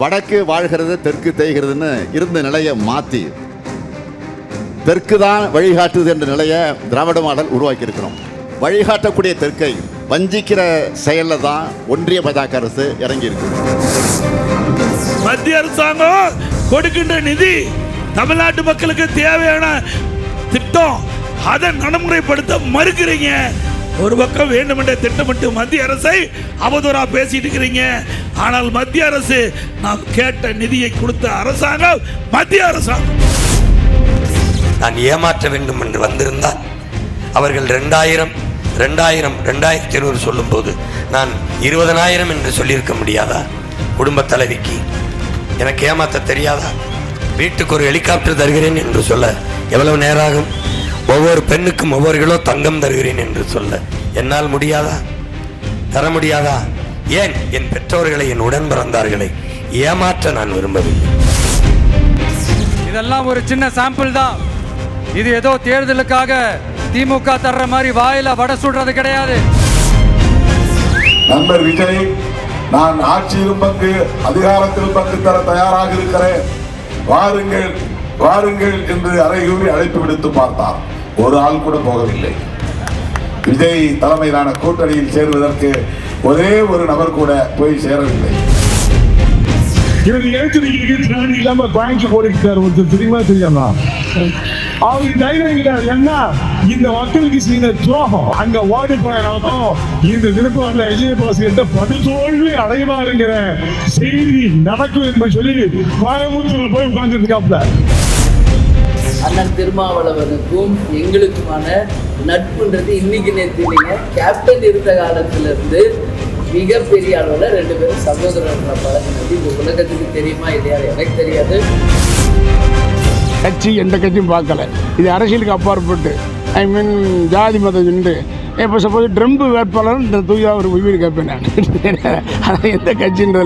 வடக்கு வாழ்கிறது தெற்கு தேய்கிறதுன்னு இருந்த நிலையை மாற்றி தெற்கு தான் வழிகாட்டுது என்ற நிலையை திராவிட மாடல் உருவாக்கி இருக்கிறோம். வழிகாட்டக்கூடிய தெற்கை வஞ்சிக்கிற செயலில் தான் ஒன்றிய பாஜக அரசு இறங்கி இருக்கு. மத்திய அரசாங்கம் கொடுக்கின்ற நிதி தமிழ்நாட்டு மக்களுக்கு தேவையான திட்டம், அதை நடைமுறைப்படுத்த மறுக்கிறீங்க. ஒரு பக்கம் வேண்டுமென்ற திட்டமிட்டு மத்திய அரசை அவதூறா பேசிட்டு இருக்கிறீங்க. ஆனால் மத்திய அரசு நாம் கேட்ட நிதியை கொடுத்த அரசாங்கம் மத்திய அரசாங்கம். நான் ஏமாற்ற வேண்டும் என்று வந்திருந்தால் அவர்கள் 2000 சொல்லும் போது நான் 20,000 என்று சொல்லியிருக்க முடியாதா? குடும்ப தலைவிக்கு எனக்கு ஏமாற்ற தெரியாதா? வீட்டுக்கு ஒரு ஹெலிகாப்டர் தருகிறேன் என்று சொல்ல எவ்வளவு நேரம் ஆகும்? ஒவ்வொரு பெண்ணுக்கும் ஒவ்வொரு கிலோ தங்கம் தருகிறேன் என்று சொல்ல என்னால் முடியாதா? தர முடியாதா? ஏன் என் பெற்றோர்களை, என் உடன் பிறந்தார்களை ஏமாற்ற நான் விரும்பவில்லை. இதெல்லாம் ஒரு சின்ன சாம்பிள் தான். இது ஏதோ தேர்தலுக்காக திமுக தர்ற மாதிரி வாயில வடை சுடுறது கிடையாது. நண்பர் விஜய், நான் ஆட்சியிலும் பங்கு அதிகாரத்திலும் பங்கு தர தயாராக இருக்கிறேன், வாருங்கள் வாருங்கள் என்று அறைகூறி அழைப்பு விடுத்து பார்த்தார். ஒரு ஆள் கூட போகவில்லை. விஜய் தலைமையிலான கூட்டணியில் சேருவதற்கு ஒரே ஒரு நபர் கூட போய் சேரவில்லை. இவர் எழுத்து இல்லாம பேங்க் போட்டுக்கிட்டார் ஒருத்தர், தெரியுமா தெரியாமா? அவருக்கு தைரியம் கிடையாது. என்ன இந்த மக்களுக்கு செய்த துரோகம் அங்க ஓடி போயனாலும் இந்த திருப்பூர்ல விஜயபாஸ்கர் படுதோல்வி அடைவாருங்கிற செய்தி நடக்கும் என்று சொல்லி கோயம்புத்தூர்ல போய் உட்கார்ந்துருக்காப்ல. அண்ணன் திருமாவளவனுக்கும் எங்களுக்குமான நட்புன்றது இன்னைக்கு நேற்று இல்லைங்க. கேப்டன் இருந்த காலத்துல இருந்து மிகப்பெரிய அளவில் 2 பேரும் சகோதரன்ற பழகினது இந்த உலகத்துக்கு தெரியுமா இல்லையா எனக்கு தெரியாது. கட்சி எந்த கட்சியும் பார்க்கல. இது அரசியலுக்கு அப்பாற்பட்டு ஐ மீன் ஜாதி மதம் நின்று இப்போ சப்போஸ் ட்ரம்ப் வேட்பாளர் இந்த தூயா ஒரு உயிர் கேட்பேன் நான். ஆனால் எந்த கட்சின்றது